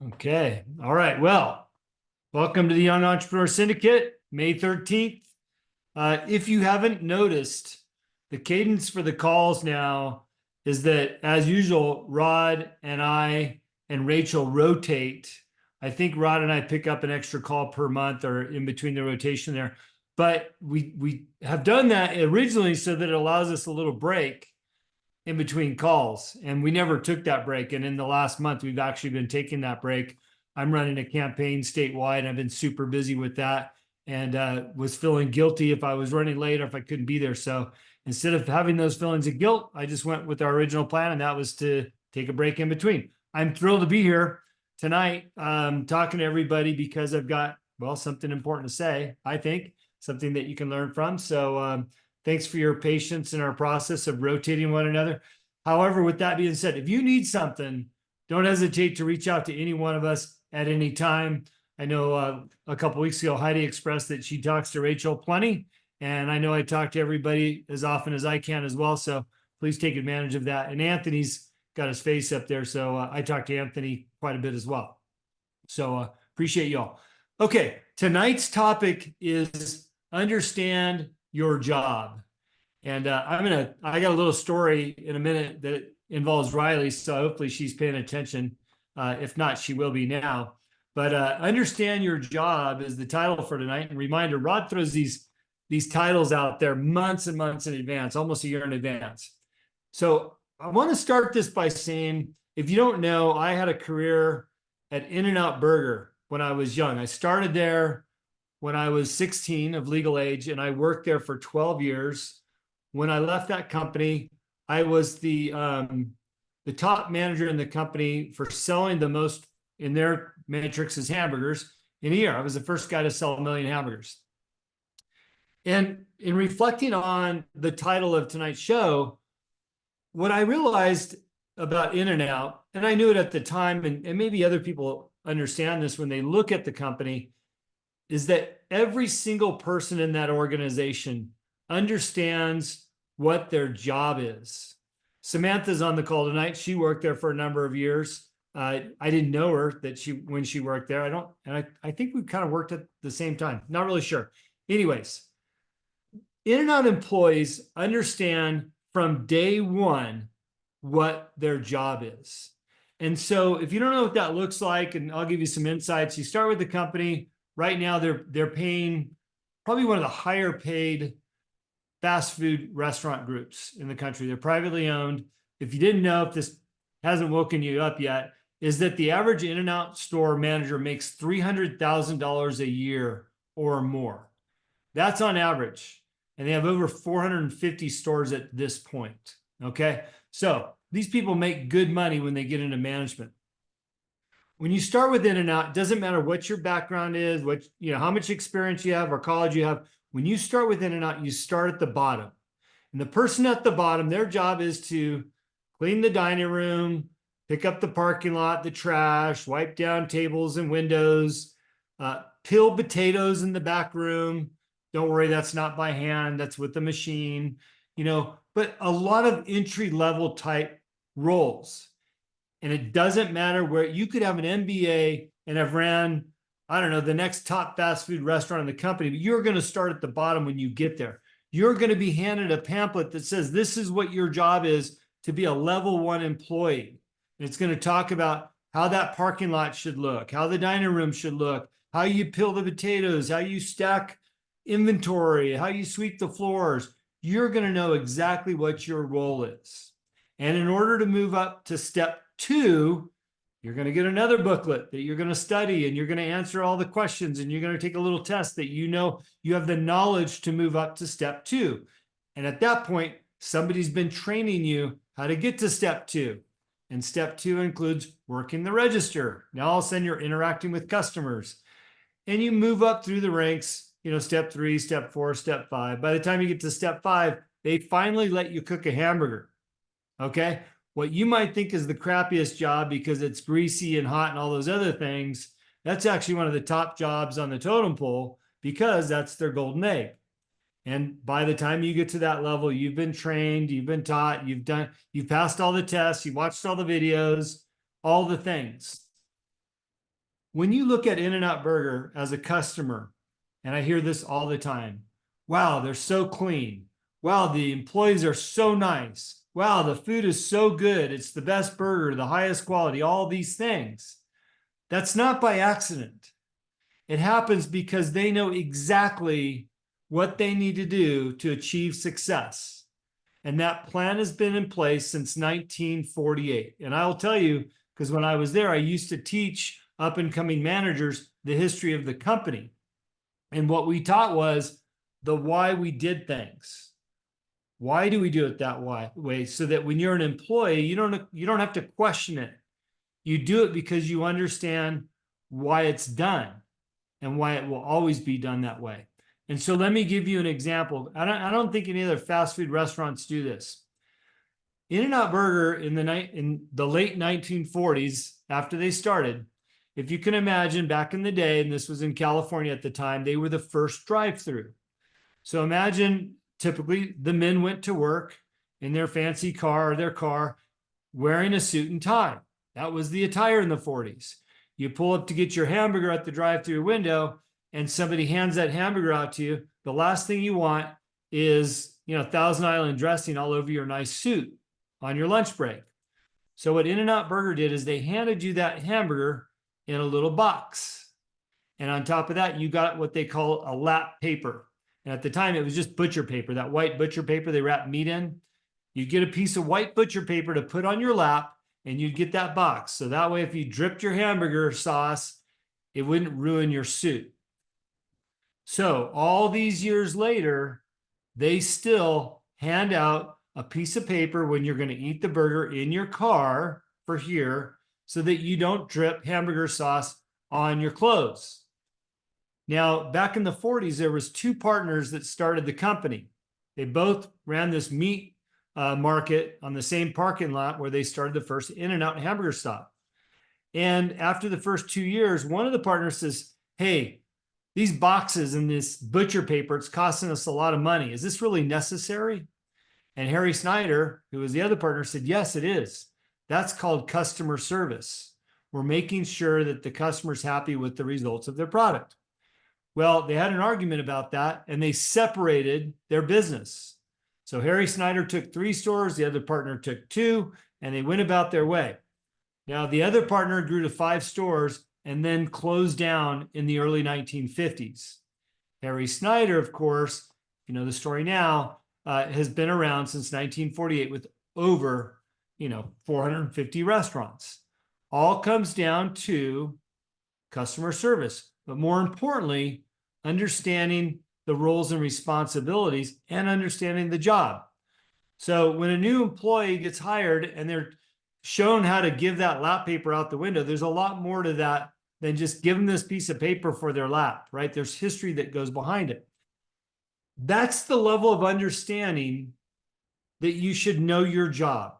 Okay. All right. Well, welcome to the Young Entrepreneur Syndicate, May 13th. If you haven't noticed, the cadence for the calls now is that, as usual, Rod and I and Rachel rotate. I think Rod and I pick up an extra call per month or in between the rotation there. But we have done that originally so that it allows us a little break in between calls, and we never took that break. And in the last month, we've actually been taking that break. I'm running a campaign statewide. I've been super busy with that, and was feeling guilty if I was running late or if I couldn't be there. So instead of having those feelings of guilt, I just went with our original plan, and that was to take a break in between. I'm thrilled to be here tonight, talking to everybody because I've got, well, something important to say, I think, something that you can learn from. So thanks for your patience in our process of rotating one another. However, with that being said, if you need something, don't hesitate to reach out to any one of us at any time. I know a couple of weeks ago, Heidi expressed that she talks to Rachel plenty, and I know I talk to everybody as often as I can as well. So please take advantage of that. And Anthony's got his face up there, so I talk to Anthony quite a bit as well. So appreciate y'all. Okay, tonight's topic is understand your job. And I got a little story in a minute that involves Riley, so hopefully she's paying attention. If not, she will be now. But understand your job is the title for tonight. And reminder, Rod throws these titles out there months and months in advance, almost a year in advance. So I want to start this by saying, if you don't know, I had a career at In-N-Out Burger when I was young. I started there when I was 16 of legal age, and I worked there for 12 years. When I left that company, I was the top manager in the company for selling the most in their matrix as hamburgers in a year. I was the first guy to sell 1 million hamburgers. And in reflecting on the title of tonight's show, what I realized about In-N-Out, and I knew it at the time, and maybe other people understand this when they look at the company, is that every single person in that organization understands what their job is. Samantha's on the call tonight. She worked there for a number of years. I didn't know her when she worked there. I think we kind of worked at the same time. Not really sure. Anyways, In-N-Out employees understand from day one what their job is. And so if you don't know what that looks like, and I'll give you some insights, you start with the company. Right now, they're paying probably one of the higher paid fast food restaurant groups in the country. They're privately owned. If you didn't know, if this hasn't woken you up yet, is that the average In-N-Out store manager makes $300,000 a year or more. That's on average. And they have over 450 stores at this point. Okay. So these people make good money when they get into management. When you start with In-N-Out, it doesn't matter what your background is, how much experience you have or college you have. When you start with In-N-Out, you start at the bottom. And the person at the bottom, their job is to clean the dining room, pick up the parking lot, the trash, wipe down tables and windows, peel potatoes in the back room. Don't worry, that's not by hand, that's with the machine, but a lot of entry-level type roles. And it doesn't matter where you could have an MBA and have ran, I don't know, the next top fast food restaurant in the company, but you're going to start at the bottom when you get there. You're going to be handed a pamphlet that says this is what your job is to be a level 1 employee. And it's going to talk about how that parking lot should look, how the dining room should look, how you peel the potatoes, how you stack inventory, how you sweep the floors. You're going to know exactly what your role is. And in order to move up to step 2, you're going to get another booklet that you're going to study, and you're going to answer all the questions, and you're going to take a little test that you have the knowledge to move up to step 2. And at that point, somebody's been training you how to get to step 2. And step 2 includes working the register. Now all of a sudden you're interacting with customers, and you move up through the ranks, step 3, step 4, step 5. By the time you get to step 5, they finally let you cook a hamburger. Okay. What you might think is the crappiest job because it's greasy and hot and all those other things, that's actually one of the top jobs on the totem pole because that's their golden egg. And by the time you get to that level, you've been trained, you've been taught, you've passed all the tests, you've watched all the videos, all the things. when you look at In-N-Out Burger as a customer, and I hear this all the time, wow, they're so clean. Wow, the employees are so nice. Wow, the food is so good. It's the best burger, the highest quality, all these things. That's not by accident. It happens because they know exactly what they need to do to achieve success. And that plan has been in place since 1948. And I'll tell you, because when I was there, I used to teach up and coming managers the history of the company. And what we taught was the why we did things. Why do we do it that way? So that when you're an employee, you don't have to question it. You do it because you understand why it's done and why it will always be done that way. And so let me give you an example. I don't think any other fast food restaurants do this. In-N-Out Burger in the late 1940s, after they started, if you can imagine back in the day, and this was in California at the time, they were the first drive-through. So imagine typically the men went to work in their fancy car or their car wearing a suit and tie. That was the attire in the 40s. You pull up to get your hamburger at the drive-through window and somebody hands that hamburger out to you. The last thing you want is, Thousand Island dressing all over your nice suit on your lunch break. So what In-N-Out Burger did is they handed you that hamburger in a little box. And on top of that, you got what they call a lap paper. And at the time, it was just butcher paper, that white butcher paper they wrap meat in. You get a piece of white butcher paper to put on your lap, and you'd get that box. So that way, if you dripped your hamburger sauce, it wouldn't ruin your suit. So all these years later, they still hand out a piece of paper when you're going to eat the burger in your car for here so that you don't drip hamburger sauce on your clothes. Now, back in the 40s, there was two partners that started the company. They both ran this meat market on the same parking lot where they started the first In-N-Out hamburger stop. And after the first 2 years, one of the partners says, hey, these boxes and this butcher paper, it's costing us a lot of money. Is this really necessary? And Harry Snyder, who was the other partner, said, yes, it is. That's called customer service. We're making sure that the customer's happy with the results of their product. Well, they had an argument about that, and they separated their business. So Harry Snyder took 3 stores, the other partner took 2, and they went about their way. Now, the other partner grew to 5 stores and then closed down in the early 1950s. Harry Snyder, of course, you know the story now, has been around since 1948 with over, 450 restaurants. All comes down to customer service, but more importantly, understanding the roles and responsibilities and understanding the job. So when a new employee gets hired and they're shown how to give that lap paper out the window, there's a lot more to that than just give them this piece of paper for their lap, right? There's history that goes behind it. That's the level of understanding that you should know your job.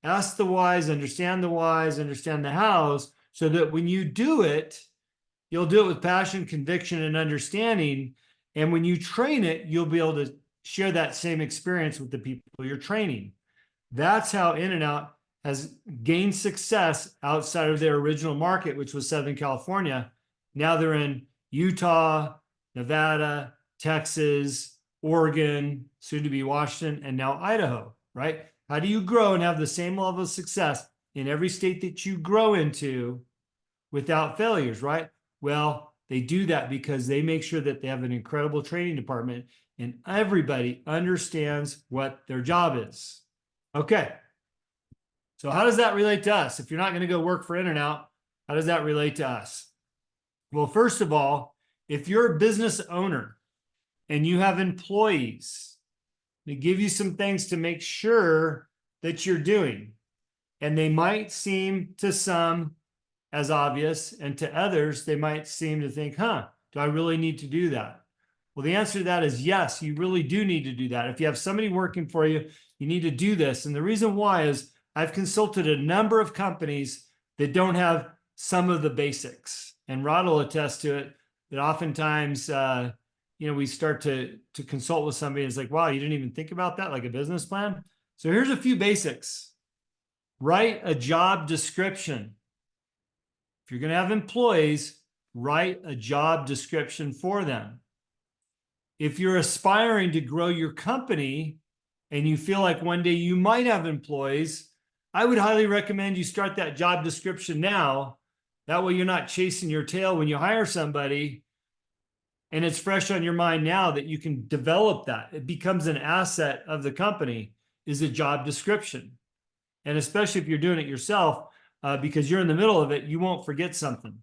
Ask the whys, understand the hows, so that when you do it, you'll do it with passion, conviction, and understanding. And when you train it, you'll be able to share that same experience with the people you're training. That's how In-N-Out has gained success outside of their original market, which was Southern California. Now they're in Utah, Nevada, Texas, Oregon, soon to be Washington, and now Idaho, right? How do you grow and have the same level of success in every state that you grow into without failures, right? Well, they do that because they make sure that they have an incredible training department and everybody understands what their job is. Okay. So how does that relate to us? If you're not going to go work for In-N-Out, how does that relate to us? Well, first of all, if you're a business owner and you have employees, they give you some things to make sure that you're doing. And they might seem to some as obvious, and to others, they might seem to think, do I really need to do that? Well, the answer to that is yes, you really do need to do that. If you have somebody working for you, you need to do this. And the reason why is I've consulted a number of companies that don't have some of the basics. And Rod will attest to it, that oftentimes, we start to consult with somebody and it's like, wow, you didn't even think about that, like a business plan. So here's a few basics. Write a job description. if you're going to have employees, write a job description for them. If you're aspiring to grow your company and you feel like one day you might have employees, I would highly recommend you start that job description now. That way you're not chasing your tail when you hire somebody, and it's fresh on your mind now that you can develop that. It becomes an asset of the company, is a job description. And especially if you're doing it yourself, because you're in the middle of it, you won't forget something.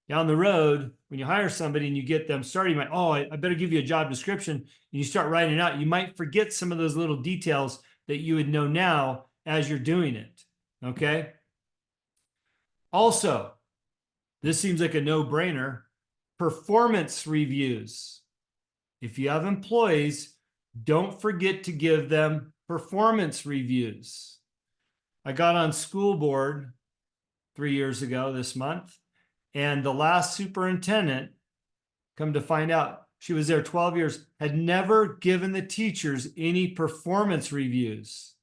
Down the road, when you hire somebody and you get them started, you might, oh, I better give you a job description. And you start writing it out. You might forget some of those little details that you would know now as you're doing it. Okay. Also, this seems like a no-brainer. Performance reviews. If you have employees, don't forget to give them performance reviews. I got on school board 3 years ago this month, and the last superintendent, come to find out, she was there 12 years, had never given the teachers any performance reviews.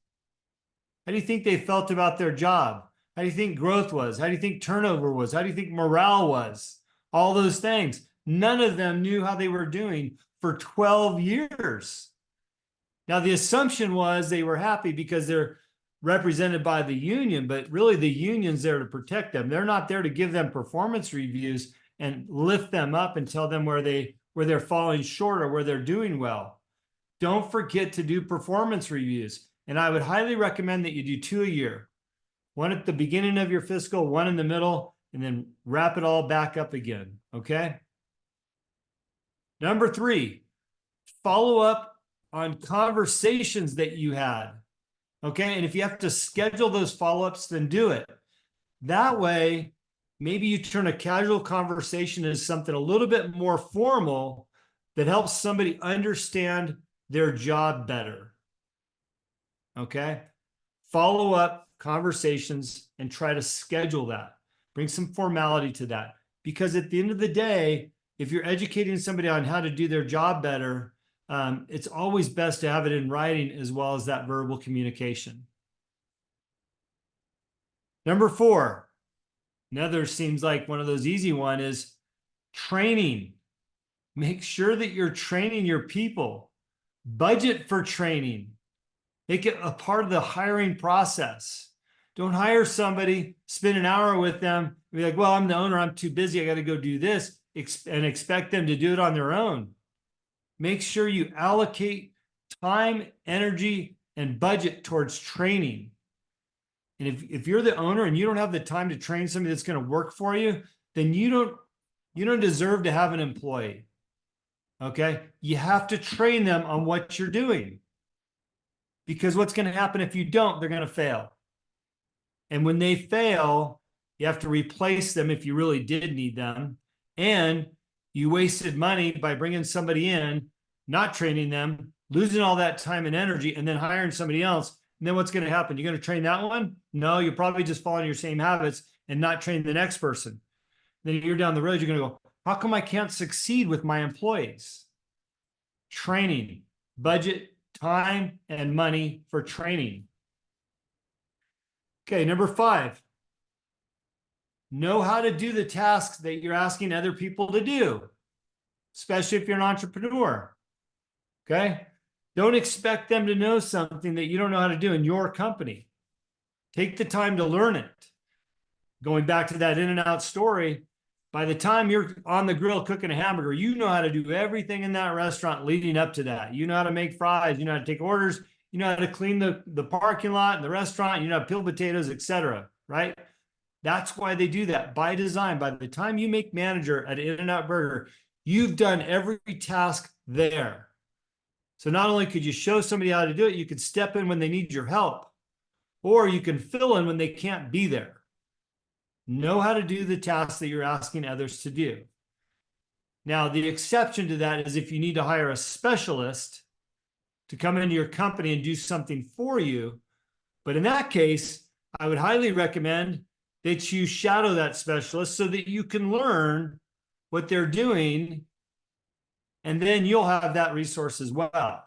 How do you think they felt about their job? How do you think growth was? How do you think turnover was? How do you think morale was? All those things. None of them knew how they were doing for 12 years. Now, the assumption was they were happy because they're represented by the union, but really the union's there to protect them. They're not there to give them performance reviews and lift them up and tell them where they're falling short or where they're doing well. Don't forget to do performance reviews. And I would highly recommend that you do 2 a year. One at the beginning of your fiscal, one in the middle, and then wrap it all back up again, okay? Number 3, follow up on conversations that you had, okay? And if you have to schedule those follow-ups, then do it. That way, maybe you turn a casual conversation into something a little bit more formal that helps somebody understand their job better, okay? Follow up conversations and try to schedule that. Bring some formality to that. Because at the end of the day, if you're educating somebody on how to do their job better, it's always best to have it in writing as well as that verbal communication. Number 4, another seems like one of those easy one is training. Make sure that you're training your people. Budget for training. Make it a part of the hiring process. Don't hire somebody, spend an hour with them, and be like, well, I'm the owner, I'm too busy, I got to go do this, and expect them to do it on their own. Make sure you allocate time, energy, and budget towards training. And if you're the owner and you don't have the time to train somebody that's going to work for you, then you don't deserve to have an employee. Okay? You have to train them on what you're doing. Because what's going to happen if you don't, they're going to fail. And when they fail, you have to replace them if you really did need them. And you wasted money by bringing somebody in, not training them, losing all that time and energy, and then hiring somebody else. And then what's going to happen? You're going to train that one? No, you're probably just following your same habits and not train the next person. Then you're down the road, you're going to go, how come I can't succeed with my employees? Training, budget, time, and money for training. Okay, number 5. Know how to do the tasks that you're asking other people to do, especially if you're an entrepreneur. Okay? Don't expect them to know something that you don't know how to do in your company. Take the time to learn it. Going back to that In-N-Out story, by the time you're on the grill cooking a hamburger, you know how to do everything in that restaurant leading up to that. You know how to make fries, you know how to take orders, you know how to clean the parking lot and the restaurant, you know how to peel potatoes, etc. Right? That's why they do that by design. By the time you make manager at In-N-Out Burger, you've done every task there. So not only could you show somebody how to do it, you could step in when they need your help, or you can fill in when they can't be there. Know how to do the tasks that you're asking others to do. Now, the exception to that is if you need to hire a specialist to come into your company and do something for you. But in that case, I would highly recommend that you shadow that specialist so that you can learn what they're doing, and then you'll have that resource as well.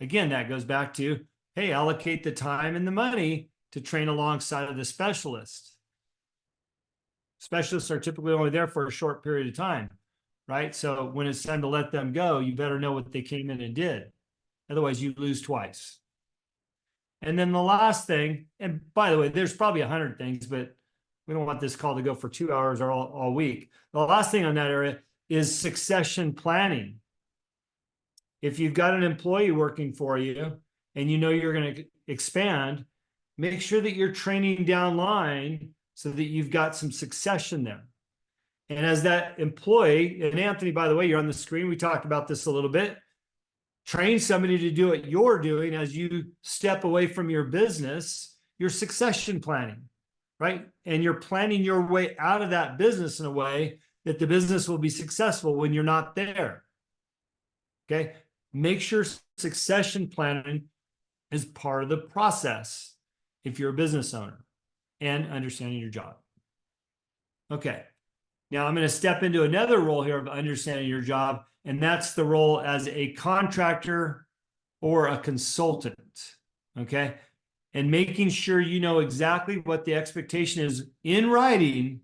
Again, that goes back to, hey, allocate the time and the money to train alongside of the specialist. specialists are typically only there for a short period of time, right? So when it's time to let them go, you better know what they came in and did. Otherwise, you lose twice. And then the last thing, and by the way, there's probably 100 things, but we don't want this call to go for 2 hours or all week. The last thing on that area is succession planning. If you've got an employee working for you and you know you're going to expand, make sure that you're training downline so that you've got some succession there. And as that employee, and Anthony, by the way, you're on the screen, we talked about this a little bit, train somebody to do what you're doing as you step away from your business, your succession planning, right? And you're planning your way out of that business in a way that the business will be successful when you're not there. Okay. Make sure succession planning is part of the process if you're a business owner and understanding your job. Okay. Now I'm going to step into another role here of understanding your job, and that's the role as a contractor or a consultant. Okay. And making sure you know exactly what the expectation is in writing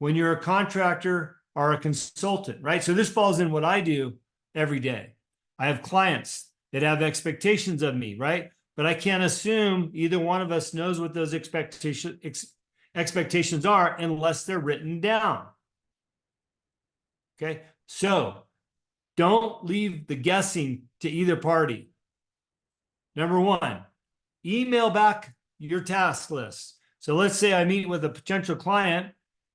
when you're a contractor or a consultant, right? So this falls in what I do every day. I have clients that have expectations of me, right? But I can't assume either one of us knows what those expectations are unless they're written down. Okay, so don't leave the guessing to either party. Number one, email back your task list. So let's say I meet with a potential client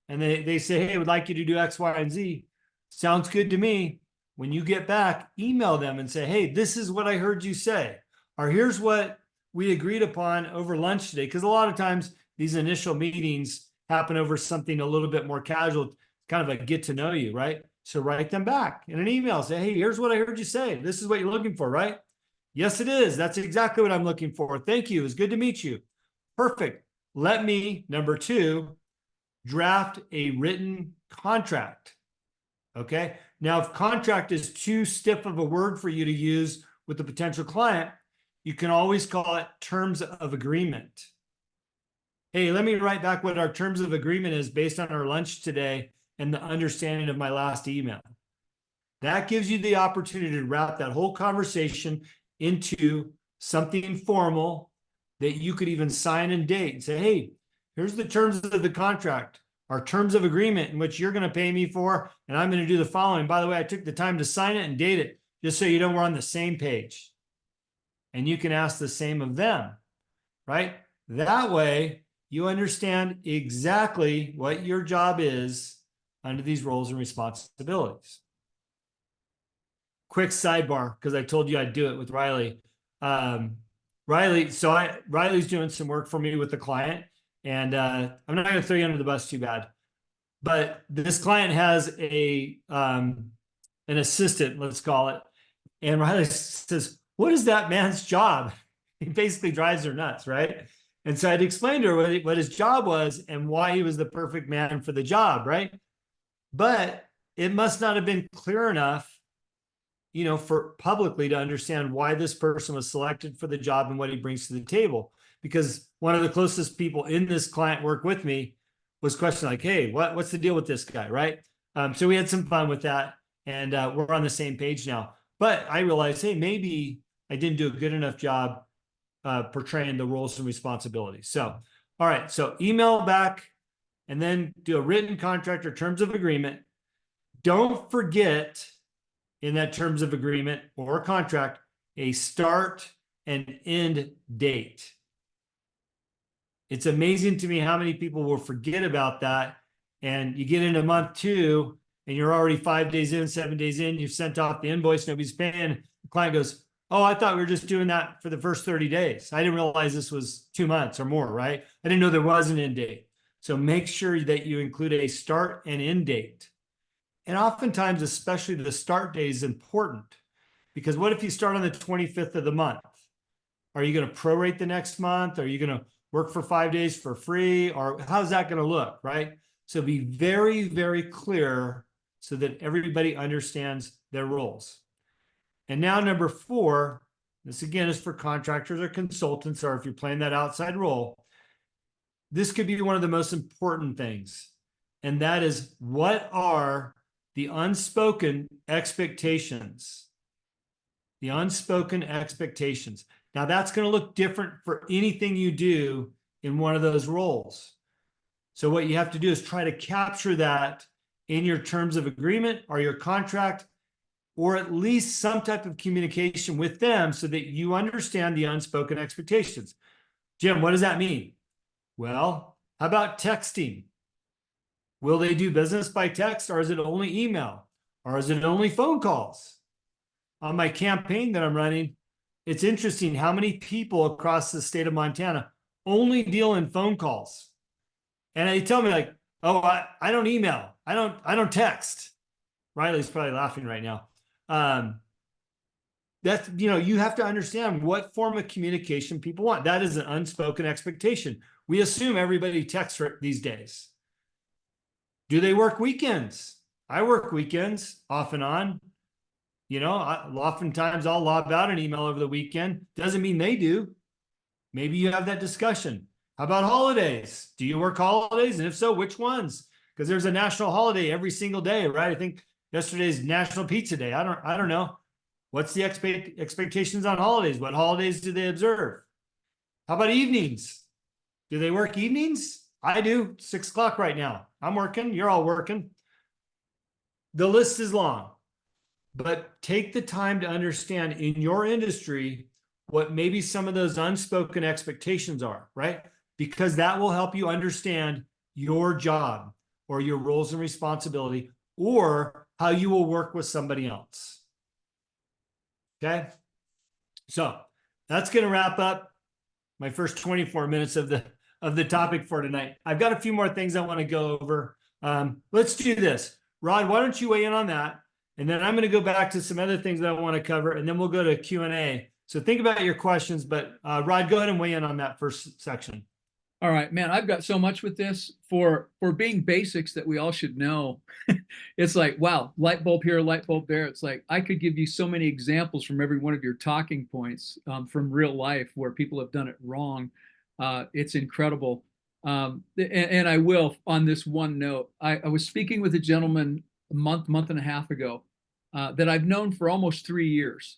and they say, hey, we'd like you to do X, Y, and Z. Sounds good to me. When you get back, email them and say, hey, this is what I heard you say, or here's what we agreed upon over lunch today. Because a lot of times these initial meetings happen over something a little bit more casual, kind of a get to know you, right? So write them back in an email. Say, hey, here's what I heard you say. This is what you're looking for, right? Yes, it is. That's exactly what I'm looking for. Thank you. It's good to meet you. Perfect. Let me, number two, draft a written contract. Okay. Now, if contract is too stiff of a word for you to use with the potential client, you can always call it terms of agreement. Hey, let me write back what our terms of agreement is based on our lunch today and the understanding of my last email. That gives you the opportunity to wrap that whole conversation into something formal that you could even sign and date and say, hey, here's the terms of the contract, our terms of agreement in which you're going to pay me for, and I'm going to do the following. By the way, I took the time to sign it and date it just so you know we're on the same page. And you can ask the same of them, right? That way, you understand exactly what your job is under these roles and responsibilities. Quick sidebar, because I told you I'd do it with Riley. Riley's doing some work for me with the client, and I'm not going to throw you under the bus too bad, but this client has an assistant, let's call it, and Riley says, what is that man's job? He basically drives her nuts, right? And so I'd explained to her what his job was and why he was the perfect man for the job, right? But it must not have been clear enough, for publicly to understand why this person was selected for the job and what he brings to the table. Because one of the closest people in this client work with me was questioning like, hey, what's the deal with this guy, right? So we had some fun with that, and we're on the same page now. But I realized, hey, maybe I didn't do a good enough job portraying the roles and responsibilities. So, all right, so email back and then do a written contract or terms of agreement. Don't forget in that terms of agreement or contract, a start and end date. It's amazing to me how many people will forget about that. And you get into month 2 and you're already 5 days in, 7 days in, you've sent off the invoice, nobody's paying. The client goes, oh, I thought we were just doing that for the first 30 days. I didn't realize this was 2 months or more, right? I didn't know there was an end date. So make sure that you include a start and end date. And oftentimes, especially the start date is important, because what if you start on the 25th of the month? Are you going to prorate the next month? Are you going to work for 5 days for free? Or how's that going to look, right? So be very, very clear so that everybody understands their roles. And now number 4, this again is for contractors or consultants, or if you're playing that outside role, this could be one of the most important things. and that is, what are the unspoken expectations? The unspoken expectations. Now, that's going to look different for anything you do in one of those roles. So what you have to do is try to capture that in your terms of agreement or your contract, or at least some type of communication with them so that you understand the unspoken expectations. Jim, what does that mean? Well, how about texting? Will they do business by text, or is it only email, or is it only phone calls? On my campaign that I'm running, it's interesting how many people across the state of Montana only deal in phone calls. And they tell me, like, oh, I don't email. I don't text. Riley's probably laughing right now. That's, you have to understand what form of communication people want. That is an unspoken expectation. We assume everybody texts these days. Do they work weekends? I work weekends off and on. Oftentimes I'll lob out an email over the weekend. Doesn't mean they do. Maybe you have that discussion. How about holidays? Do you work holidays? And if so, which ones? Because there's a national holiday every single day, right? I think yesterday's National Pizza Day. I don't know. What's the expectations on holidays? What holidays do they observe? How about evenings? Do they work evenings? I do. 6 o'clock right now. I'm working. You're all working. The list is long, but take the time to understand in your industry what maybe some of those unspoken expectations are, right? Because that will help you understand your job or your roles and responsibility, or how you will work with somebody else. Okay. So that's going to wrap up my first 24 minutes of the topic for tonight. I've got a few more things I want to go over. Let's do this. Rod, why don't you weigh in on that? And then I'm going to go back to some other things that I want to cover, and then we'll go to Q&A. So think about your questions, but Rod, go ahead and weigh in on that first section. All right, man, I've got so much with this for being basics that we all should know. It's like, wow, light bulb here, light bulb there. It's like, I could give you so many examples from every one of your talking points from real life where people have done it wrong. It's incredible. And I will, on this one note, I was speaking with a gentleman a month and a half ago that I've known for almost 3 years,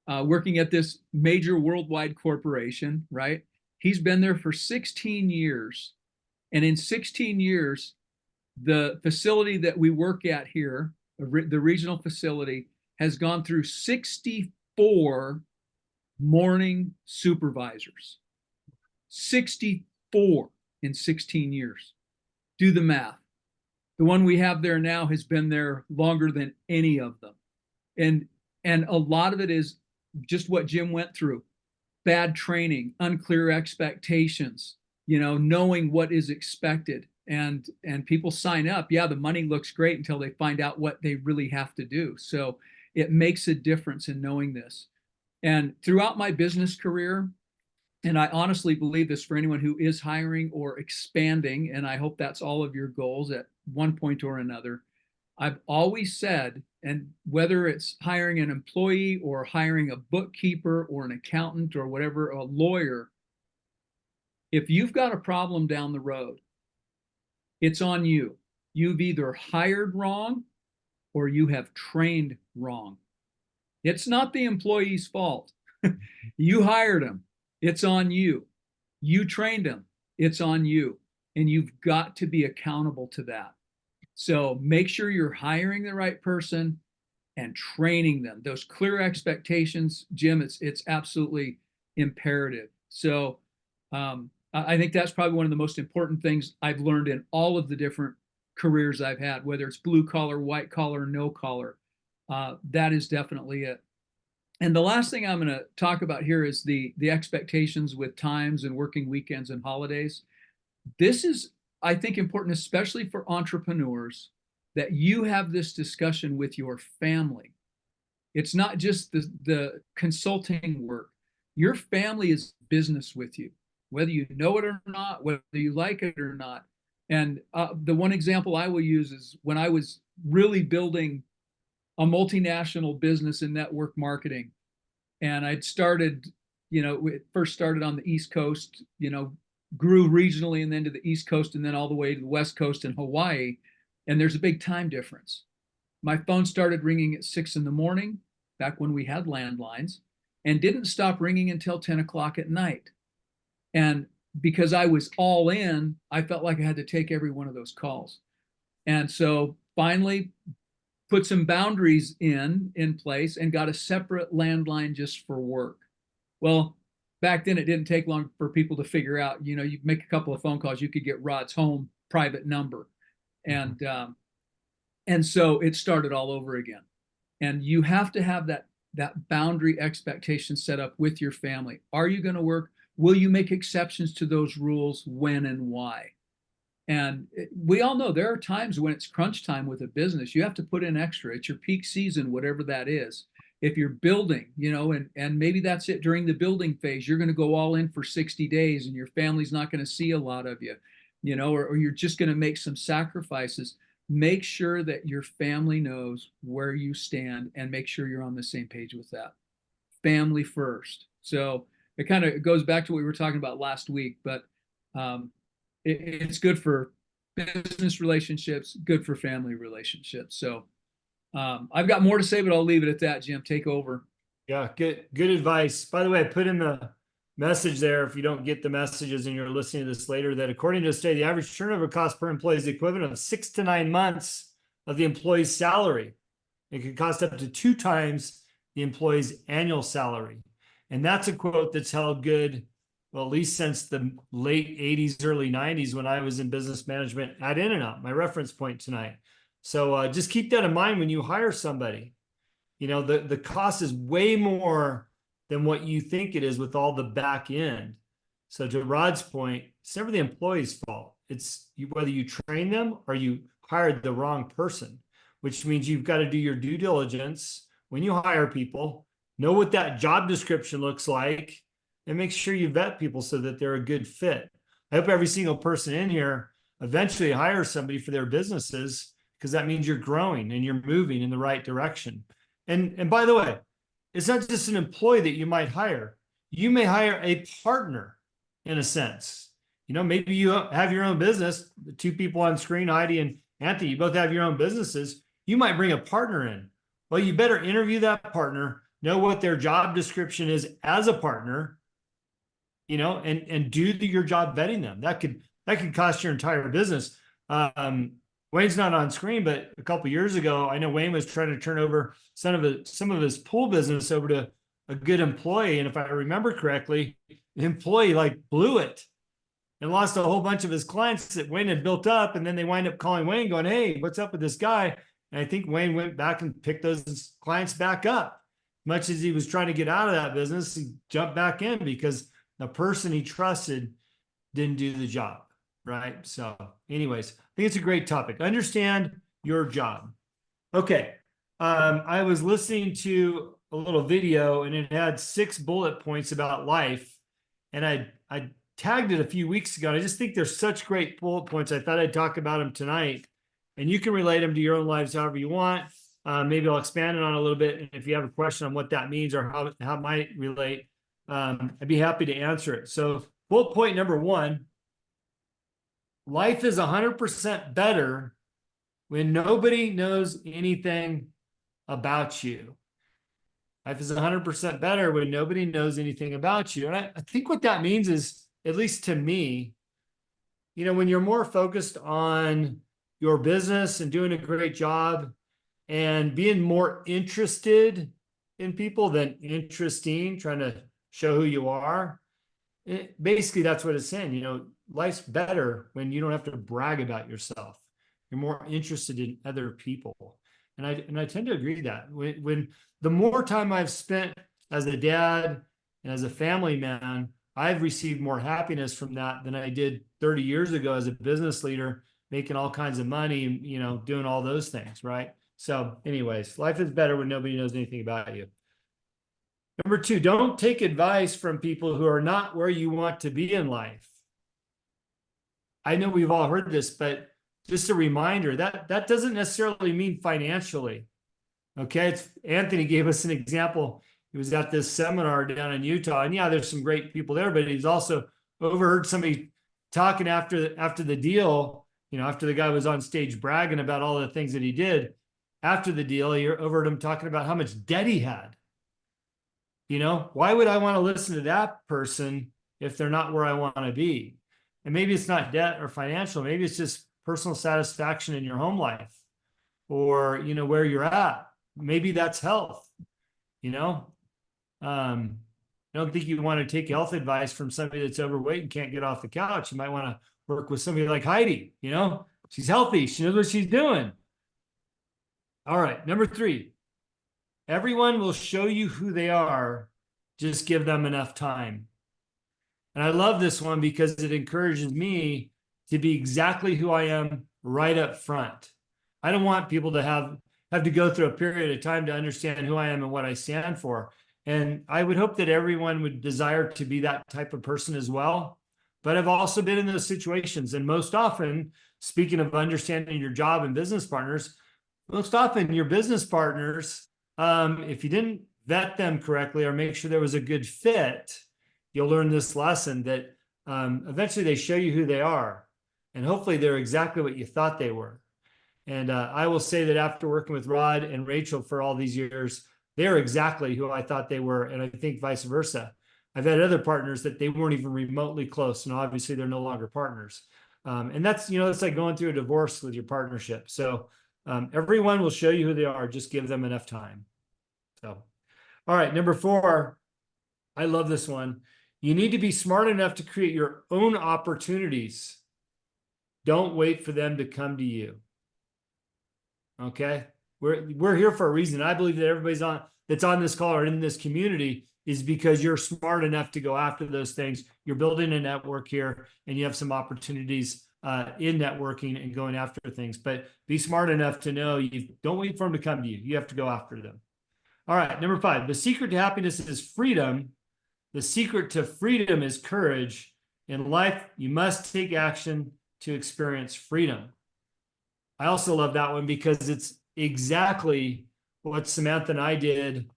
working at this major worldwide corporation, right? He's been there for 16 years. And in 16 years, the facility that we work at here, the regional facility, has gone through 64 morning supervisors. 64 in 16 years. Do the math. The one we have there now has been there longer than any of them. And a lot of it is just what Jim went through. Bad training, unclear expectations, knowing what is expected. And people sign up. Yeah, the money looks great until they find out what they really have to do. So it makes a difference in knowing this. And throughout my business career, and I honestly believe this for anyone who is hiring or expanding, and I hope that's all of your goals at one point or another, I've always said, and whether it's hiring an employee or hiring a bookkeeper or an accountant or whatever, a lawyer, if you've got a problem down the road, it's on you. You've either hired wrong or you have trained wrong. It's not the employee's fault. You hired him. It's on you. You trained him. It's on you. And you've got to be accountable to that. So make sure you're hiring the right person and training them. Those clear expectations, Jim, it's absolutely imperative. So I think that's probably one of the most important things I've learned in all of the different careers I've had, whether it's blue collar, white collar, no collar. That is definitely it. And the last thing I'm going to talk about here is the expectations with times and working weekends and holidays. This is, I think, important, especially for entrepreneurs, that you have this discussion with your family. It's not just the consulting work. Your family is business with you, whether you know it or not, whether you like it or not. And the one example I will use is when I was really building a multinational business in network marketing. And I'd started, it first started on the East Coast, grew regionally and then to the East Coast and then all the way to the West Coast and Hawaii. And there's a big time difference. My phone started ringing at 6 in the morning, back when we had landlines, and didn't stop ringing until 10 o'clock at night. And because I was all in, I felt like I had to take every one of those calls. And so finally put some boundaries in place and got a separate landline just for work. Well, back then it didn't take long for people to figure out, you make a couple of phone calls, you could get Rod's home private number. And so it started all over again. And you have to have that boundary expectation set up with your family. Are you going to work? Will you make exceptions to those rules? When and why? And we all know there are times when it's crunch time with a business. You have to put in extra. It's your peak season, whatever that is. If you're building, and maybe that's it during the building phase, you're going to go all in for 60 days and your family's not going to see a lot of you, or you're just going to make some sacrifices. Make sure that your family knows where you stand and make sure you're on the same page with that. Family first. So it kind of goes back to what we were talking about last week, but it's good for business relationships, good for family relationships. So I've got more to say, but I'll leave it at that. Jim, take over. Yeah, good advice. By the way, I put in the message there, if you don't get the messages and you're listening to this later, that according to a study, the average turnover cost per employee is the equivalent of 6 to 9 months of the employee's salary. It could cost up to 2 times the employee's annual salary. And that's a quote that's held good, well, at least since the late 80s, early 90s, when I was in business management at In-N-Out, my reference point tonight. So just keep that in mind when you hire somebody. The cost is way more than what you think it is with all the back end. So to Rod's point, it's never the employee's fault. It's whether you train them or you hired the wrong person, which means you've got to do your due diligence when you hire people, know what that job description looks like, and make sure you vet people so that they're a good fit. I hope every single person in here eventually hires somebody for their businesses, because that means you're growing and you're moving in the right direction. And by the way, it's not just an employee that you might hire. You may hire a partner in a sense. Maybe you have your own business. The 2 people on screen, Heidi and Anthony, you both have your own businesses. You might bring a partner in. Well, you better interview that partner, know what their job description is as a partner, and do your job vetting them. That could cost your entire business. Wayne's not on screen, but a couple of years ago, I know Wayne was trying to turn over some of his pool business over to a good employee. And if I remember correctly, the employee blew it and lost a whole bunch of his clients that Wayne had built up. And then they wind up calling Wayne going, "Hey, what's up with this guy?" And I think Wayne went back and picked those clients back up. Much as he was trying to get out of that business, he jumped back in because the person he trusted didn't do the job. Right. So anyways, I think it's a great topic. Understand your job. Okay. I was listening to a little video and it had 6 bullet points about life. And I tagged it a few weeks ago. And I just think they're such great bullet points. I thought I'd talk about them tonight, and you can relate them to your own lives however you want. Maybe I'll expand it on a little bit. And if you have a question on what that means or how it might relate, I'd be happy to answer it. So bullet point number 1, life is 100% better when nobody knows anything about you. Life is 100% better when nobody knows anything about you. And I think what that means is, at least to me, when you're more focused on your business and doing a great job and being more interested in people than interesting, trying to show who you are, basically that's what it's saying. Life's better when you don't have to brag about yourself. You're more interested in other people. And I tend to agree that when the more time I've spent as a dad and as a family man, I've received more happiness from that than I did 30 years ago as a business leader, making all kinds of money, doing all those things. Right. So anyways, life is better when nobody knows anything about you. Number 2, don't take advice from people who are not where you want to be in life. I know we've all heard this, but just a reminder that doesn't necessarily mean financially. Okay. Anthony gave us an example. He was at this seminar down in Utah, and yeah, there's some great people there, but he's also overheard somebody talking after the deal, after the guy was on stage bragging about all the things that he did, after the deal, you overheard him talking about how much debt he had. Why would I want to listen to that person if they're not where I want to be? And maybe it's not debt or financial, maybe it's just personal satisfaction in your home life, or where you're at. Maybe that's health. I don't think you want to take health advice from somebody that's overweight and can't get off the couch. You might want to work with somebody like Heidi. She's healthy, she knows what she's doing. All right, number 3, everyone will show you who they are, just give them enough time. And I love this one because it encourages me to be exactly who I am right up front. I don't want people to have to go through a period of time to understand who I am and what I stand for. And I would hope that everyone would desire to be that type of person as well. But I've also been in those situations. And most often, speaking of understanding your job and business partners, most often your business partners, if you didn't vet them correctly or make sure there was a good fit, you'll learn this lesson that eventually they show you who they are. And hopefully they're exactly what you thought they were. And I will say that after working with Rod and Rachel for all these years, they're exactly who I thought they were. And I think vice versa. I've had other partners that they weren't even remotely close. And obviously they're no longer partners. And that's, it's like going through a divorce with your partnership. So everyone will show you who they are. Just give them enough time. So, all right. Number 4, I love this one. You need to be smart enough to create your own opportunities. Don't wait for them to come to you. Okay. We're here for a reason. I believe that everybody's that's on this call or in this community is because you're smart enough to go after those things. You're building a network here and you have some opportunities in networking and going after things, but be smart enough to know you don't wait for them to come to you. You have to go after them. All right. Number 5, the secret to happiness is freedom. The secret to freedom is courage. In life, you must take action to experience freedom. I also love that one because it's exactly what Samantha and I did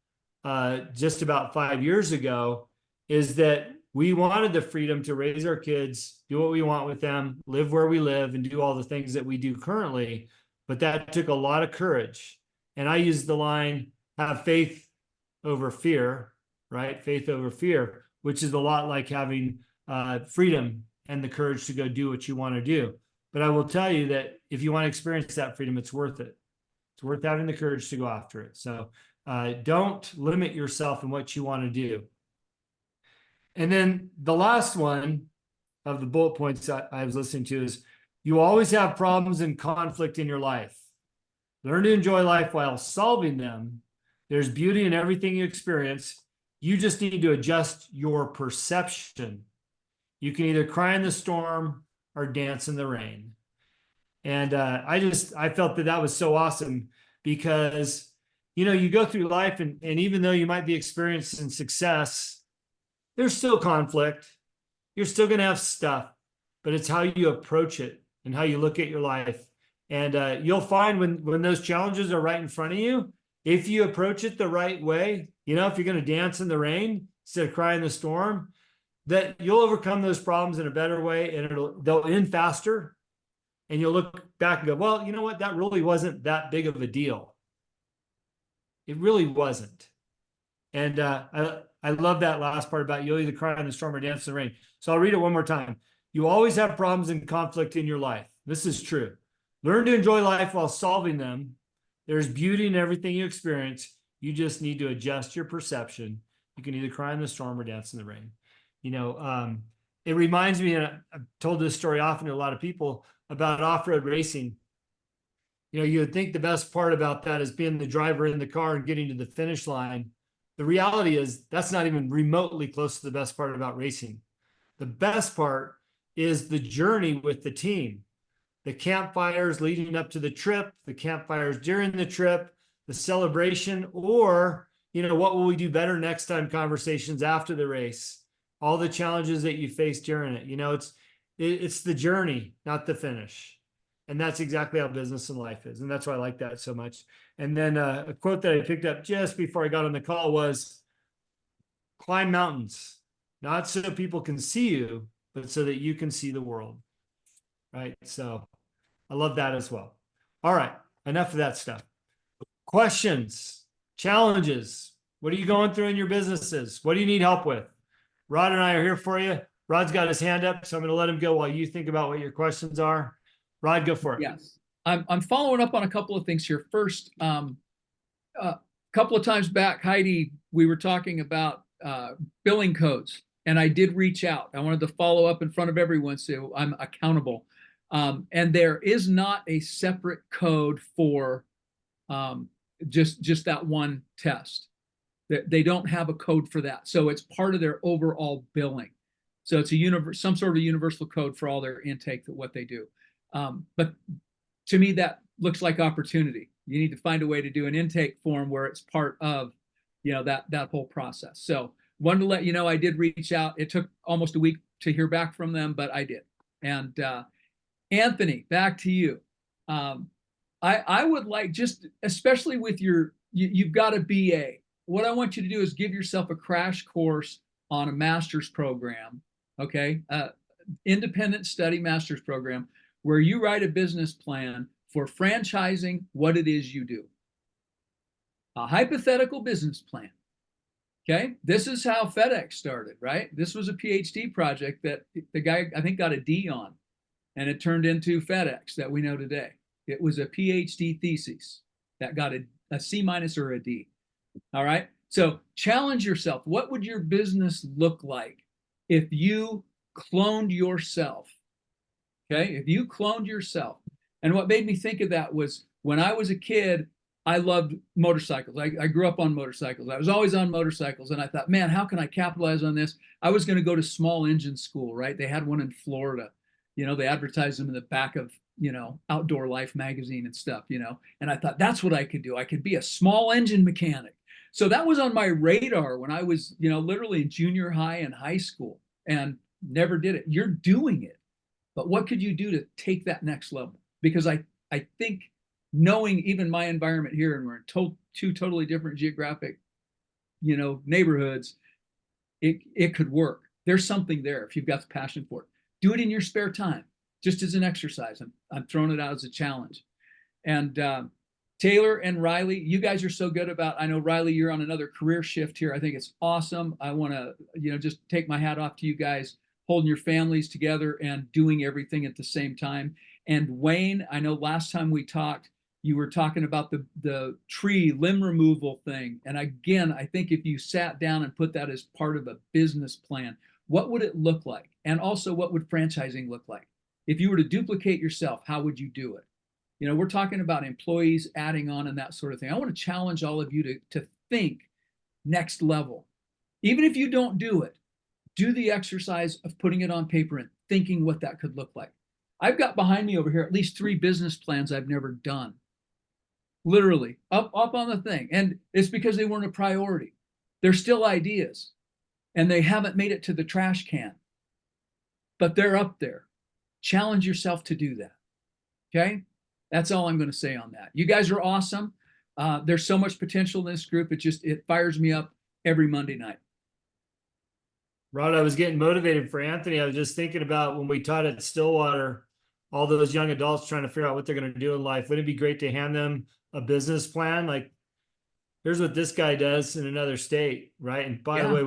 just about 5 years ago, is that we wanted the freedom to raise our kids, do what we want with them, live where we live, and do all the things that we do currently. But that took a lot of courage. And I used the line, have faith over fear, right? Faith over fear, which is a lot like having freedom and the courage to go do what you want to do. But I will tell you that if you want to experience that freedom, it's worth it. It's worth having the courage to go after it. So don't limit yourself in what you want to do. And then the last one of the bullet points I was listening to is, you always have problems and conflict in your life. Learn to enjoy life while solving them. There's beauty in everything you experience. You just need to adjust your perception. You can either cry in the storm or dance in the rain. And I felt that was so awesome because, you go through life and even though you might be experiencing success, there's still conflict. You're still going to have stuff, but it's how you approach it and how you look at your life. And you'll find when those challenges are right in front of you, if you approach it the right way, if you're going to dance in the rain instead of cry in the storm, that you'll overcome those problems in a better way and they'll end faster. And you'll look back and go, well, you know what? That really wasn't that big of a deal. It really wasn't. And I love that last part about you'll either cry in the storm or dance in the rain. So I'll read it one more time. You always have problems and conflict in your life. This is true. Learn to enjoy life while solving them. There's beauty in everything you experience. You just need to adjust your perception. You can either cry in the storm or dance in the rain. It reminds me, and I've told this story often to a lot of people, about off-road racing. You would think the best part about that is being the driver in the car and getting to the finish line. The reality is that's not even remotely close to the best part about racing. The best part is the journey with the team, the campfires leading up to the trip, the campfires during the trip, the celebration, or, what will we do better next time conversations after the race, all the challenges that you face during it. It's the journey, not the finish. And that's exactly how business and life is. And that's why I like that so much. And then a quote that I picked up just before I got on the call was, climb mountains, not so people can see you, but so that you can see the world. Right. So I love that as well. All right. Enough of that stuff. Questions, challenges. What are you going through in your businesses? What do you need help with? Rod and I are here for you. Rod's got his hand up, so I'm going to let him go while you think about what your questions are. Rod, go for it. Yes. I'm following up on a couple of things here. First, a couple of times back, Heidi, we were talking about billing codes, and I did reach out. I wanted to follow up in front of everyone so I'm accountable. And there is not a separate code for just that one test. They don't have a code for that. So it's part of their overall billing. So it's some sort of universal code for all their intake, what they do. But to me, that looks like opportunity. You need to find a way to do an intake form where it's part of, that whole process. So wanted to let you know I did reach out. It took almost a week to hear back from them, but I did. And Anthony, back to you. I would like, just especially with you've got a BA. What I want you to do is give yourself a crash course on a master's program, okay? Independent study master's program where you write a business plan for franchising what it is you do. A hypothetical business plan, okay? This is how FedEx started, right? This was a PhD project that the guy, I think, got a D on, and it turned into FedEx that we know today. It was a PhD thesis that got a C- or a D. All right. So challenge yourself. What would your business look like if you cloned yourself? Okay. If you cloned yourself. And what made me think of that was when I was a kid, I loved motorcycles. I grew up on motorcycles. I was always on motorcycles. And I thought, man, how can I capitalize on this? I was going to go to small engine school, right? They had one in Florida. They advertised them in the back of, Outdoor Life magazine and stuff, and I thought that's what I could do. I could be a small engine mechanic. So that was on my radar when I was, literally in junior high and high school, and never did it. You're doing it. But what could you do to take that next level? Because I think knowing even my environment here, and we're in two totally different geographic, neighborhoods, it could work. There's something there if you've got the passion for it. Do it in your spare time, just as an exercise. I'm throwing it out as a challenge. And Taylor and Riley, you guys are so good about, I know Riley, you're on another career shift here. I think it's awesome. I want to, just take my hat off to you guys, holding your families together and doing everything at the same time. And Wayne, I know last time we talked, you were talking about the tree limb removal thing. And again, I think if you sat down and put that as part of a business plan, what would it look like? And also, what would franchising look like? If you were to duplicate yourself, how would you do it? We're talking about employees adding on and that sort of thing. I want to challenge all of you to think next level. Even if you don't do it, do the exercise of putting it on paper and thinking what that could look like. I've got behind me over here at least 3 business plans I've never done. Literally up on the thing. And it's because they weren't a priority. They're still ideas and they haven't made it to the trash can, but they're up there. Challenge yourself to do that. Okay. That's all I'm going to say on that. You guys are awesome. There's so much potential in this group. It fires me up every Monday night. Rod, I was getting motivated for Anthony. I was just thinking about when we taught at Stillwater, all those young adults trying to figure out what they're going to do in life. Wouldn't it be great to hand them a business plan? Like, here's what this guy does in another state, right? And by the way,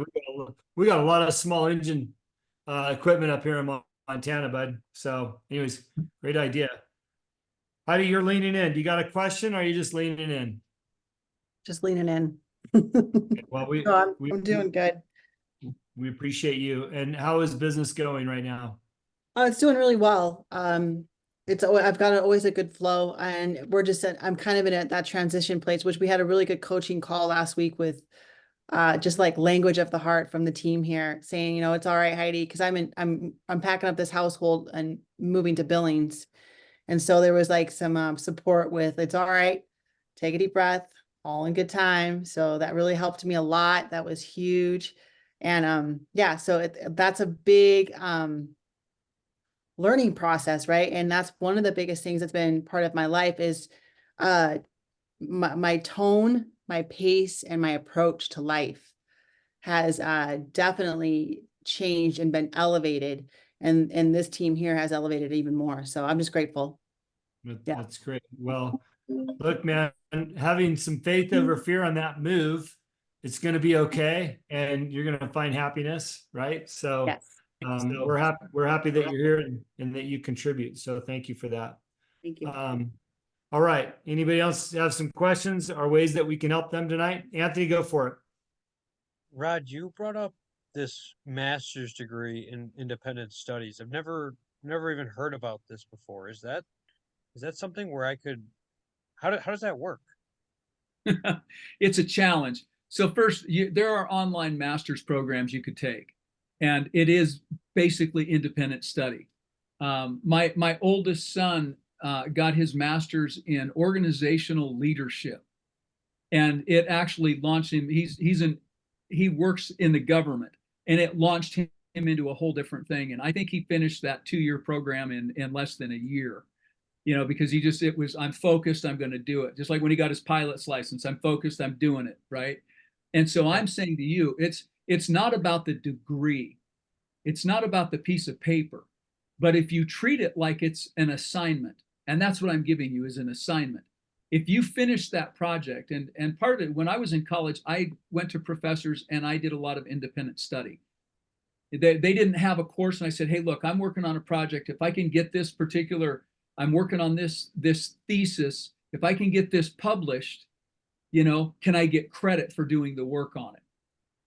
we got a lot of small engine equipment up here in Montana, bud. So anyways, great idea. Heidi, you're leaning in. Do you got a question or are you just leaning in? Just leaning in. Well, I'm doing good. We appreciate you. And how is business going right now? It's doing really well. I've got always a good flow, and I'm kind of in that transition place, which we had a really good coaching call last week with just like language of the heart from the team here, saying, it's all right, Heidi, because I'm packing up this household and moving to Billings. And so there was like some support with, it's all right, take a deep breath, all in good time. So that really helped me a lot. That was huge. And so that's a big learning process, right? And that's one of the biggest things that's been part of my life is my tone, my pace, and my approach to life has definitely changed and been elevated. and this team here has elevated even more. So I'm just grateful. Yeah. That's great. Well, look, man, having some faith over fear on that move, it's going to be okay, and you're going to find happiness, right? So, Yes. we're happy that you're here and that you contribute. So thank you for that. Thank you. All right. Anybody else have some questions or ways that we can help them tonight? Anthony, go for it. Rod, you brought up this master's degree in independent studies. I've never even heard about this before. Is that something where I could how does that work? It's a challenge. So first, there are online master's programs you could take, and it is basically independent study. My oldest son got his master's in organizational leadership, and it actually launched him. He works in the government, and it launched him into a whole different thing. And I think he finished that 2-year program in less than a year. Because I'm focused, I'm going to do it. Just like when he got his pilot's license, I'm focused, I'm doing it, right? And so I'm saying to you, it's not about the degree. It's not about the piece of paper. But if you treat it like it's an assignment, and that's what I'm giving you is an assignment. If you finish that project, and part of it, when I was in college, I went to professors and I did a lot of independent study. They didn't have a course, and I said, hey, look, I'm working on a project. If I can get this particular I'm working on this thesis. If I can get this published, can I get credit for doing the work on it?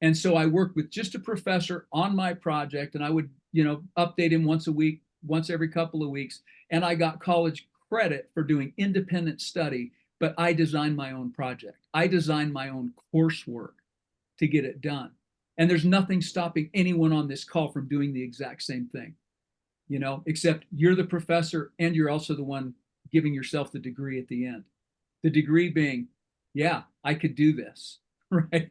And so I worked with just a professor on my project, and I would, update him once a week, once every couple of weeks. And I got college credit for doing independent study, but I designed my own project. I designed my own coursework to get it done. And there's nothing stopping anyone on this call from doing the exact same thing. Except you're the professor and you're also the one giving yourself the degree at the end. The degree being, yeah, I could do this, right?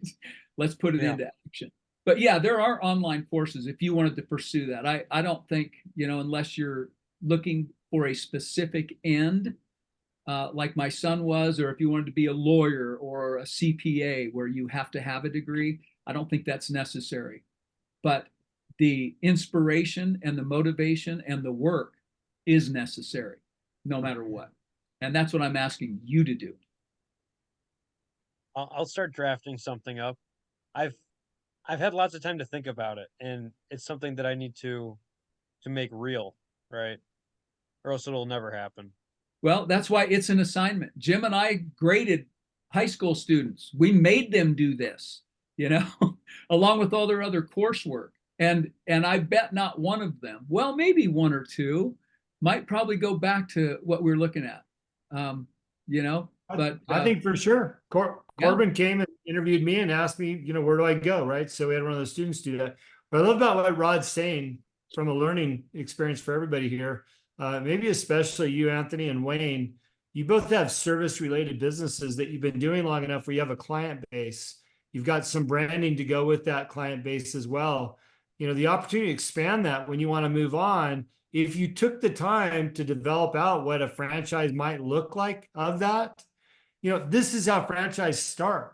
Let's put it into action. But yeah, there are online courses if you wanted to pursue that. I don't think, unless you're looking for a specific end, like my son was, or if you wanted to be a lawyer or a CPA where you have to have a degree, I don't think that's necessary. But the inspiration and the motivation and the work is necessary no matter what. And that's what I'm asking you to do. I'll start drafting something up. I've had lots of time to think about it, and it's something that I need to make real, right? Or else it'll never happen. Well, that's why it's an assignment. Jim and I graded high school students. We made them do this, along with all their other coursework. And I bet not one of them, well, maybe one or two, might probably go back to what we're looking at. But I think for sure. Corbin came and interviewed me and asked me, where do I go? Right. So we had one of those students do that. But I love about what Rod's saying from a learning experience for everybody here. Maybe especially you, Anthony, and Wayne. You both have service related businesses that you've been doing long enough where you have a client base. You've got some branding to go with that client base as well. The opportunity to expand that when you want to move on, if you took the time to develop out what a franchise might look like of that, this is how franchise start,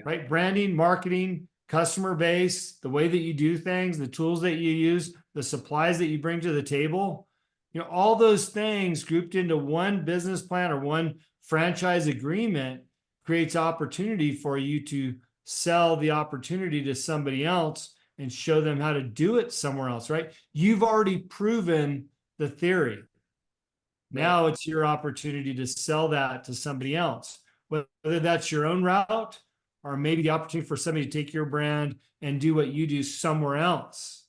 right? Branding, marketing, customer base, the way that you do things, the tools that you use, the supplies that you bring to the table, all those things grouped into one business plan or one franchise agreement creates opportunity for you to sell the opportunity to somebody else and show them how to do it somewhere else, right? You've already proven the theory. Now it's your opportunity to sell that to somebody else, whether that's your own route or maybe the opportunity for somebody to take your brand and do what you do somewhere else.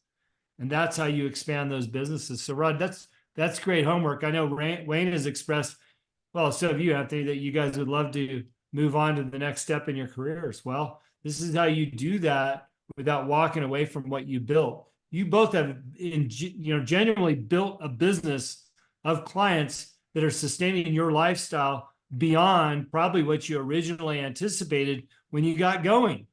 And that's how you expand those businesses. So Rod, that's great homework. I know Wayne has expressed, well, so have you, Anthony, that you guys would love to move on to the next step in your careers. Well, this is how you do that without walking away from what you built. You both have, genuinely built a business of clients that are sustaining your lifestyle beyond probably what you originally anticipated when you got going.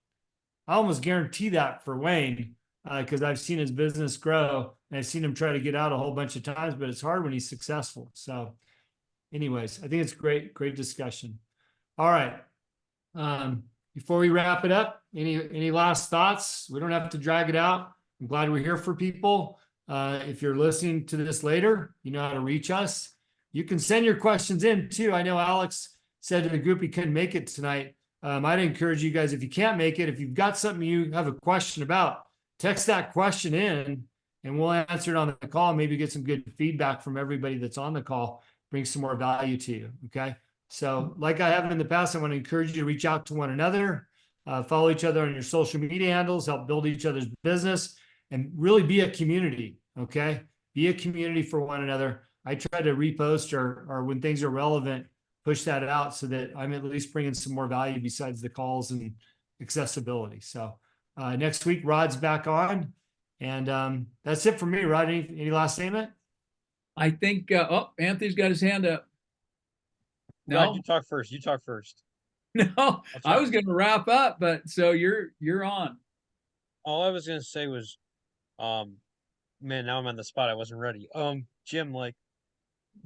I almost guarantee that for Wayne, because I've seen his business grow and I've seen him try to get out a whole bunch of times, but it's hard when he's successful. So anyways, I think it's great discussion. All right. Before we wrap it up, any last thoughts? We don't have to drag it out. I'm glad we're here for people. If you're listening to this later, you know how to reach us. You can send your questions in too. I know Alex said to the group he couldn't make it tonight. I'd encourage you guys, if you can't make it, if you've got something you have a question about, text that question in and we'll answer it on the call. Maybe get some good feedback from everybody that's on the call, bring some more value to you. Okay. So like I have in the past, I want to encourage you to reach out to one another, follow each other on your social media handles, help build each other's business, and really be a community. Okay. Be a community for one another. I try to repost or when things are relevant, push that out so that I'm at least bringing some more value besides the calls and accessibility. So next week, Rod's back on. And that's it for me, Rod. Any last statement? I think, oh, Anthony's got his hand up. Rod, No, you talk first. You talk first. no, I was going to wrap up, but so you're on. All I was gonna say was, man, now I'm on the spot. I wasn't ready. Jim, like,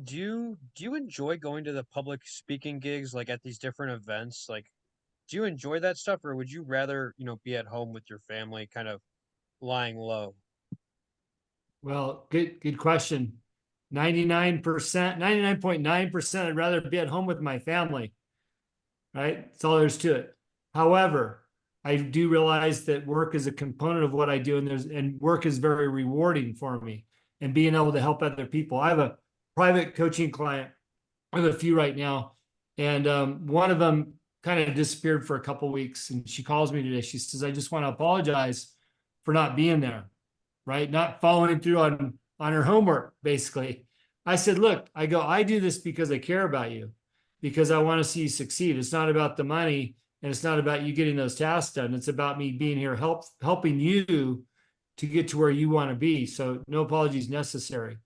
do you enjoy going to the public speaking gigs, like at these different events? Like, do you enjoy that stuff, or would you rather, be at home with your family, kind of lying low? Well, good question. 99%, 99.9%, I'd rather be at home with my family. Right? That's all there is to it. However, I do realize that work is a component of what I do, and work is very rewarding for me, and being able to help other people. I have a private coaching client. I have a few right now, and one of them kind of disappeared for a couple of weeks, and she calls me today. She says, "I just want to apologize for not being there, right? Not following through on her homework, basically." I said, "Look, I do this because I care about you, because I want to see you succeed. It's not about the money, and it's not about you getting those tasks done. It's about me being here, helping you to get to where you want to be. So no apologies necessary."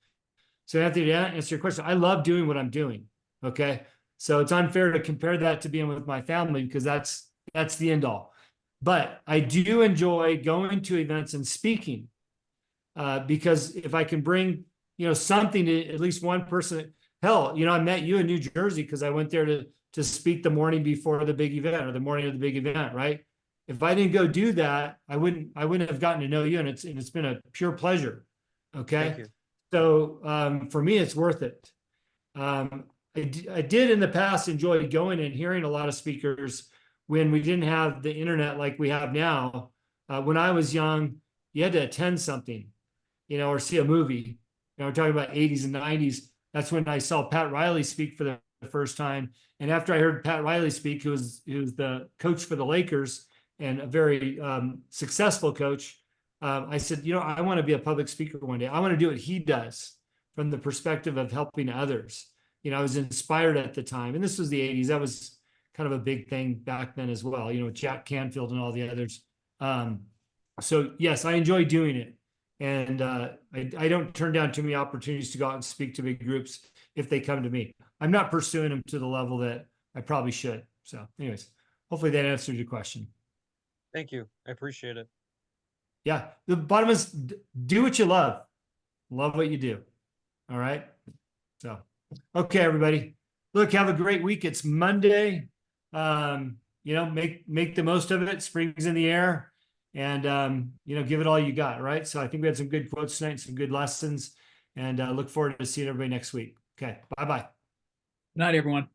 So Anthony, to answer your question, I love doing what I'm doing. Okay. So it's unfair to compare that to being with my family, because that's the end all. But I do enjoy going to events and speaking, because if I can bring, something to at least one person. Hell, I met you in New Jersey because I went there to speak the morning before the big event, or the morning of the big event, right? If I didn't go do that, I wouldn't have gotten to know you, and it's been a pure pleasure. Okay. Thank you. So for me, it's worth it. I did in the past enjoy going and hearing a lot of speakers when we didn't have the internet like we have now. When I was young, you had to attend something, or see a movie. We're talking about 80s and 90s. That's when I saw Pat Riley speak for the first time. And after I heard Pat Riley speak, who was the coach for the Lakers and a very successful coach, I said, I want to be a public speaker one day. I want to do what he does from the perspective of helping others. I was inspired at the time, and this was the 80s. That was kind of a big thing back then as well, Jack Canfield and all the others. So yes, I enjoy doing it. And I don't turn down too many opportunities to go out and speak to big groups if they come to me. I'm not pursuing them to the level that I probably should. So anyways, hopefully that answers your question. Thank you. I appreciate it. Yeah. The bottom is do what you love. Love what you do. All right. So, okay, everybody. Look, have a great week. It's Monday. Make the most of it. Spring's in the air. And, give it all you got, right? So I think we had some good quotes tonight, some good lessons, and look forward to seeing everybody next week. Okay, bye-bye. Good night, everyone.